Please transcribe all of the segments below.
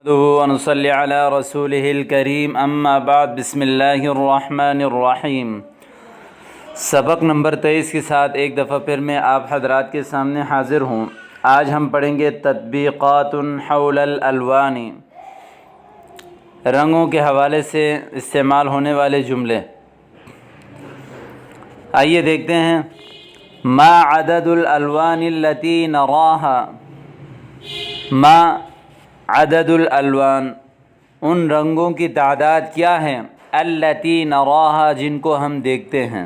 ونصلي على رسوله الكريم اما بعد بسم اللہ الرحمن الرحیم۔ سبق نمبر 23 کے ساتھ ایک دفعہ پھر میں آپ حضرات کے سامنے حاضر ہوں۔ آج ہم پڑھیں گے تطبیقات حول الالوان، رنگوں کے حوالے سے استعمال ہونے والے جملے۔ آئیے دیکھتے ہیں۔ ما عدد الالوان التي نراها، ما عدد الالوان، ان رنگوں کی تعداد کیا ہے، التی نراها، جن کو ہم دیکھتے ہیں۔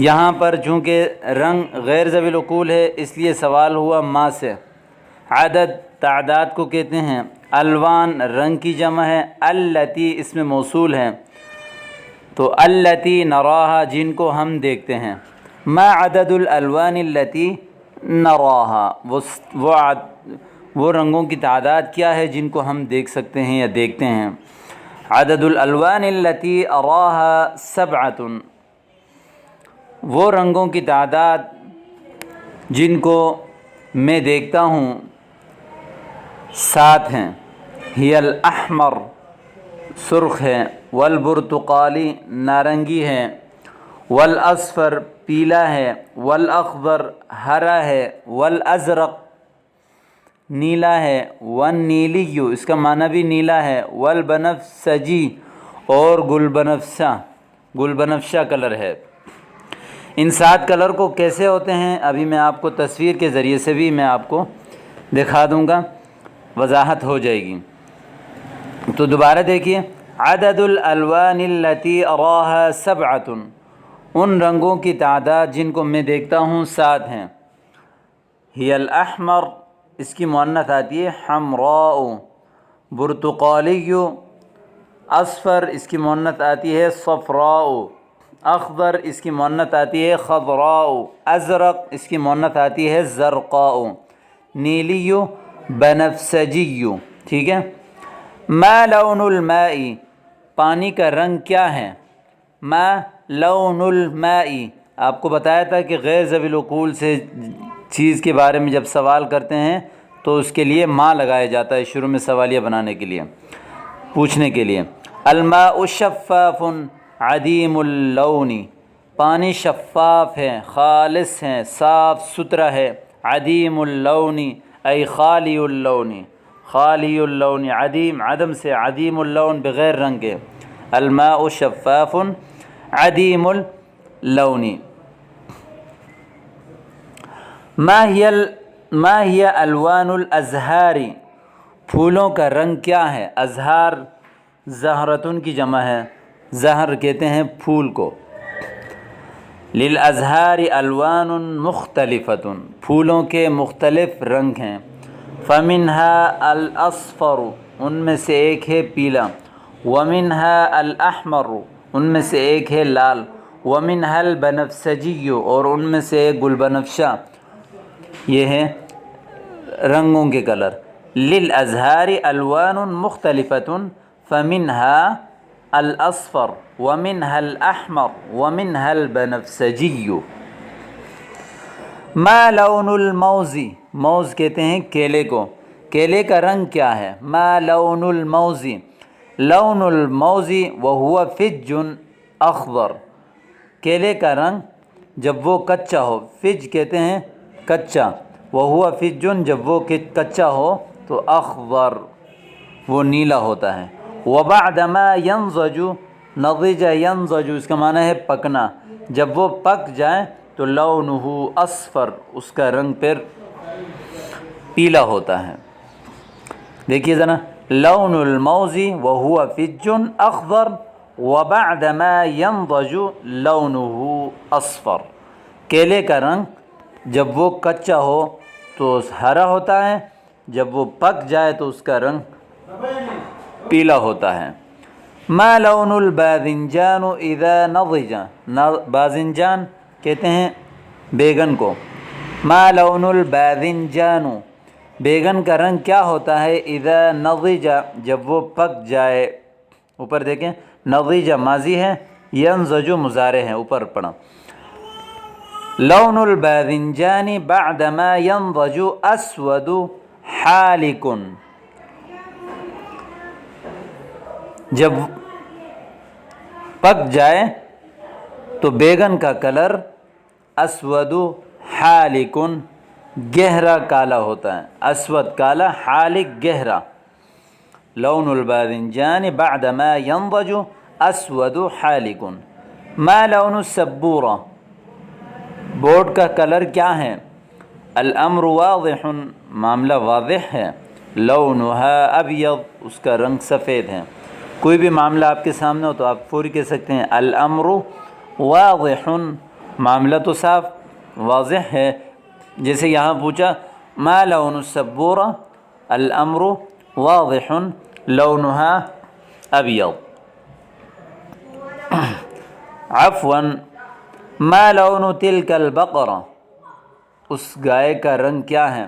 یہاں پر چونکہ رنگ غیر ذوی العقول ہے اس لیے سوال ہوا ما سے۔ عدد تعداد کو کہتے ہیں، الوان رنگ کی جمع ہے، التی اس میں موصول ہے، تو التی نراها جن کو ہم دیکھتے ہیں۔ ما عدد الالوان التی نراها، وہ رنگوں کی تعداد کیا ہے جن کو ہم دیکھ سکتے ہیں یا دیکھتے ہیں۔ عدد الالوان التی اراها سبعۃ، وہ رنگوں کی تعداد جن کو میں دیکھتا ہوں 7 ہیں۔ ہی الاحمر، سرخ ہے، والبرتقالی، نارنگی ہے، والاصفر، پیلا ہے، والاخضر، ہرا ہے، والازرق، نیلا ہے، والنیلی، اس کا معنی بھی نیلا ہے، والبنفسجی، اور گلبنفشہ کلر ہے۔ ان 7 کلر کو کیسے ہوتے ہیں ابھی میں آپ کو تصویر کے ذریعے سے بھی میں آپ کو دکھا دوں گا، وضاحت ہو جائے گی۔ تو دوبارہ دیکھیے، عدد الالوان التی اراها سبعۃ، ان رنگوں کی تعداد جن کو میں دیکھتا ہوں 7 ہیں۔ ہی الاحمر، اس کی مؤنث آتی ہے حمراء، برتقالی، اصفر، اس کی مؤنث آتی ہے صفراء، اخضر، اس کی مؤنث آتی ہے خضراء، ازرق، اس کی مؤنث آتی ہے زرقاء، نیلی، بنفسجی۔ ٹھیک ہے۔ ما لون الماء، پانی کا رنگ کیا ہے۔ ما لون الماء، آپ کو بتایا تھا کہ غیر ذوی العقول سے چیز کے بارے میں جب سوال کرتے ہیں تو اس کے لیے ما لگایا جاتا ہے شروع میں سوالیہ بنانے کے لیے، پوچھنے کے لیے۔ الماء شفاف عدیم اللون، پانی شفاف ہے، خالص ہے، صاف ستھرا ہے، عدیم اللون ای خالی اللون، خالی اللون، عدیم عدم سے، عدیم اللون بغیر رنگ کے، الماء شفاف عدیم اللون۔ ما ہی الوان الازہار، پھولوں کا رنگ کیا ہے۔ ازہار زہرتن کی جمع ہے، زہر کہتے ہیں پھول کو۔ للازہار الوان مختلفۃ، پھولوں کے مختلف رنگ ہیں۔ فمنها الاصفر، ان میں سے ایک ہے پیلا، ومنها الاحمر، ان میں سے ایک ہے لال، ومنها البنفسجی، اور ان میں سے ایک گلبنفشہ۔ یہ ہے رنگوں کے کلر۔ للازہار الوان مختلفۃ فمنها الاصفر ومنها الاحمر ومنها البنفسجی۔ ما لون الموز، موز کہتے ہیں کیلے کو، کیلے کا رنگ کیا ہے۔ ما لون الموز، لون الموز وهو فج اخضر، کیلے کا رنگ جب وہ کچا ہو، فج کہتے ہیں کچا، وهو فج جب وہ کچا ہو تو اخضر وہ نیلا ہوتا ہے۔ وبعد ما ينضج، نضج ينضج، اس کا معنی ہے پکنا، جب وہ پک جائے تو لونه اصفر، اس کا رنگ پھر پیلا ہوتا ہے۔ دیکھیے ذرا، لون الموز وهو فج اخضر وبعد ما ينضج لونه اصفر، کیلے کا رنگ جب وہ کچا ہو تو ہرا ہوتا ہے، جب وہ پک جائے تو اس کا رنگ پیلا ہوتا ہے۔ ما لون الباذنجان اذا نضج، باذنجان کہتے ہیں بیگن کو۔ ما لون الباذنجان، بیگن کا رنگ کیا ہوتا ہے، اذا نضج، جب وہ پک جائے۔ اوپر دیکھیں، نضج ماضی ہے، ینضج مضارع ہے، اوپر پڑھا۔ لون الباذنجان بعد ما ينضج اسود حالک، جب پک جائے تو بیگن کا کلر اسود حالکن گہرا کالا ہوتا ہے، اسود کالا، حالک گہرا. لون الباذنجان بعد ما ينضج اسود حالک. ما لون السبورہ، بورڈ کا کلر کیا ہے؟ الامر واضح، معاملہ واضح ہے. لونها ابیض، اس کا رنگ سفید ہے. کوئی بھی معاملہ آپ کے سامنے ہو تو آپ فوری کہہ سکتے ہیں الامر واضح، معاملہ تو صاف واضح ہے. جیسے یہاں پوچھا ما لون السبورہ، الامر واضح لونها ابیض. عفوا ما لون تلك البقرہ، اس گائے کا رنگ کیا ہے؟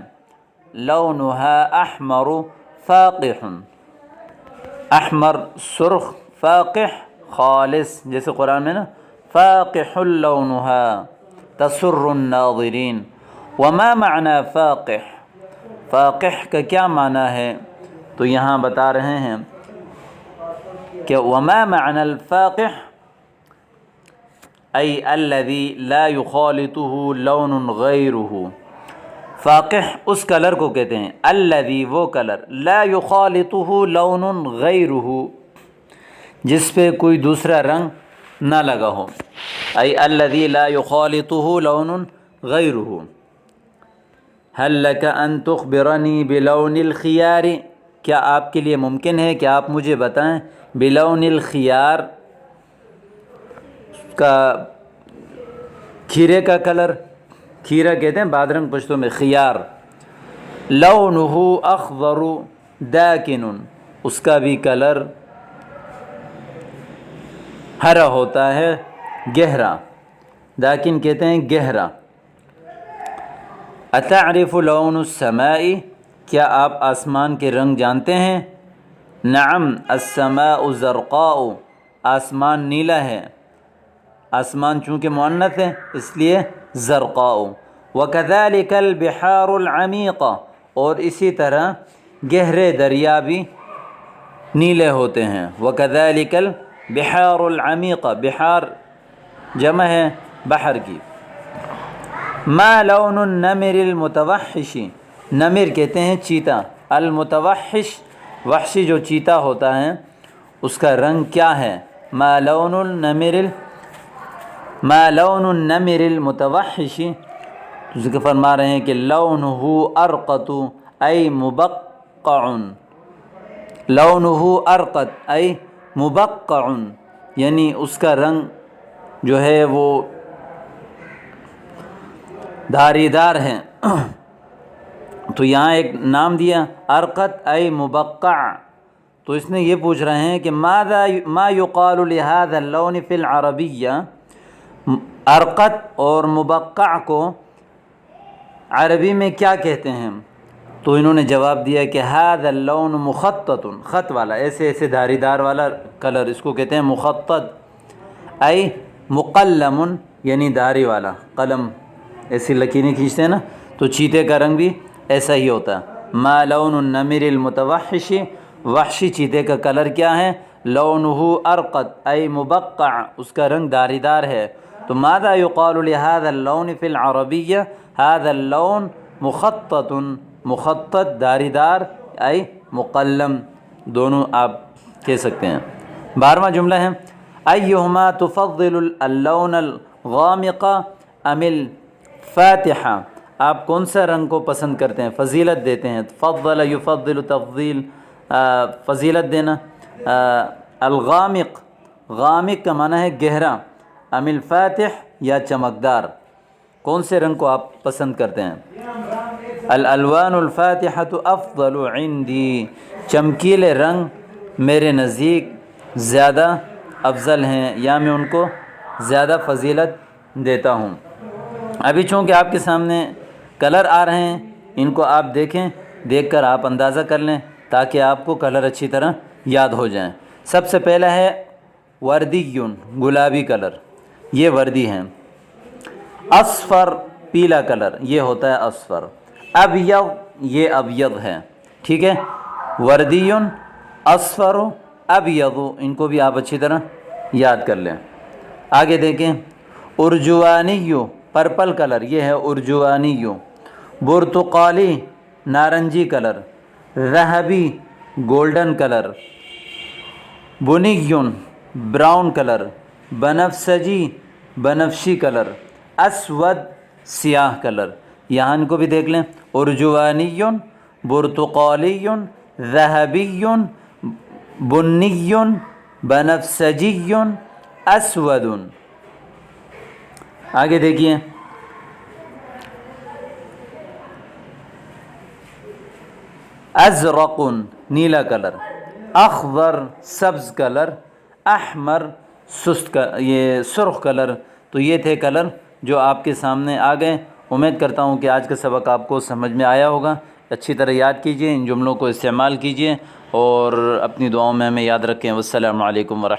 لونها احمر فاقح، احمر سرخ، فاقح خالص، جیسے قرآن میں نا فاقح لونها تسر الناظرین. وما معنی فاقح، فاقح کا کیا معنی ہے؟ تو یہاں بتا رہے ہیں کہ وما معنی الفاقح ای الذی لا یخالطه لون غیرہ. فاقح اس کلر کو کہتے ہیں، الذی وہ کلر، لا یخالطہ لون غیرہ، جس پہ کوئی دوسرا رنگ نہ لگا ہو. ای الذی لا یخالطہ لون غیرہ. هل لک ان تخبرنی بلون الخیار، کیا آپ کے لیے ممکن ہے کہ آپ مجھے بتائیں بلون الخیار کا، کھیرے کا کلر، کھیرا کہتے ہیں بادرنگ پشتوں میں، خیار. لونہ اخضر داکن، اس کا بھی کلر ہرا ہوتا ہے، گہرا. داکن کہتے ہیں گہرا. اتعرف لون السماء، کیا آپ آسمان کے رنگ جانتے ہیں؟ نعم السماء زرقاء، آسمان نیلا ہے. آسمان چونکہ مؤنث ہے اس لیے زرقاء. وکذالک البحار العمیقہ، اور اسی طرح گہرے دریا بھی نیلے ہوتے ہیں. وکذالک البحار العمیقہ، بحار جمع ہے بحر کی. ما لون النمر المتوحش، نمر کہتے ہیں چیتا، المتوحش وحشی جو چیتا ہوتا ہے اس کا رنگ کیا ہے؟ ما لون النمر المتوحش، ذکر فرما رہے ہیں کہ لونہ ارقط ای مبقع، لونہ ارقط ای مبقع، یعنی اس کا رنگ جو ہے وہ دھاری دار ہے. تو یہاں ایک نام دیا ارقط ای مبقع. تو اس نے یہ پوچھ رہے ہیں کہ ما یقال لهذا اللون فی العربیہ، ارقط اور مبقع کو عربی میں کیا کہتے ہیں؟ تو انہوں نے جواب دیا کہ هذا اللون مخطط، خط والا، ایسے ایسے دھاری دار والا کلر، اس کو کہتے ہیں مخطط. ای مقلم، یعنی دھاری والا، قلم ایسی لکیریں کھینچتے ہیں نا، تو چیتے کا رنگ بھی ایسا ہی ہوتا ہے. ما لون النمر المتوحش، وحشی چیتے کا کلر کیا ہے؟ لونہ ارقط ای مبقع، اس کا رنگ دھاری دار ہے. تو ماذا یقال لهذا اللون فی العربیہ؟ هذا اللون مخطط، مخطط دھاری دار، ای مقلم، دونوں آپ کہہ سکتے ہیں. 12واں جملہ ہے ایہما تفضل اللون الغامق ام الفاتحہ، آپ کون سا رنگ کو پسند کرتے ہیں، فضیلت دیتے ہیں؟ فضل یفضل تفضیل، فضیلت دینا. الغامق، غامق کا معنی ہے گہرا. ام الفاتح یا چمکدار، کون سے رنگ کو آپ پسند کرتے ہیں؟ الالوان الفاتحۃ افضل عندی، چمکیلے رنگ میرے نزدیک زیادہ افضل ہیں، یا میں ان کو زیادہ فضیلت دیتا ہوں. ابھی چونکہ آپ کے سامنے کلر آ رہے ہیں، ان کو آپ دیکھیں، دیکھ کر آپ اندازہ کر لیں تاکہ آپ کو کلر اچھی طرح یاد ہو جائیں. سب سے پہلا ہے وردی، گلابی کلر، یہ وردی ہیں. اصفر پیلا کلر، یہ ہوتا ہے اصفر. ابیض، یہ ابیض ہے. ٹھیک ہے، وردی اصفر ابیض، ان کو بھی آپ اچھی طرح یاد کر لیں۔ آگے دیکھیں، ارجوانی پرپل کلر، یہ ہے ارجوانی۔ برتقالی نارنجی کلر، ذہبی گولڈن کلر، بنی براؤن کلر، بنفسجی بنفشی کلر، اسود سیاہ کلر۔ یہاں ان کو بھی دیکھ لیں، ارجوانی، برتقالی، ذہبی، بنی، بنفسجی، اسود۔ آگے دیکھیے، ازرق نیلا کلر، اخضر سبز کلر، احمر یہ سرخ کلر۔ تو یہ تھے کلر جو آپ کے سامنے آ گئے۔ امید کرتا ہوں کہ آج کا سبق آپ کو سمجھ میں آیا ہوگا۔ اچھی طرح یاد کیجئے، ان جملوں کو استعمال کیجئے اور اپنی دعاؤں میں ہمیں یاد رکھیں۔ والسلام علیکم ورحمۃ اللہ۔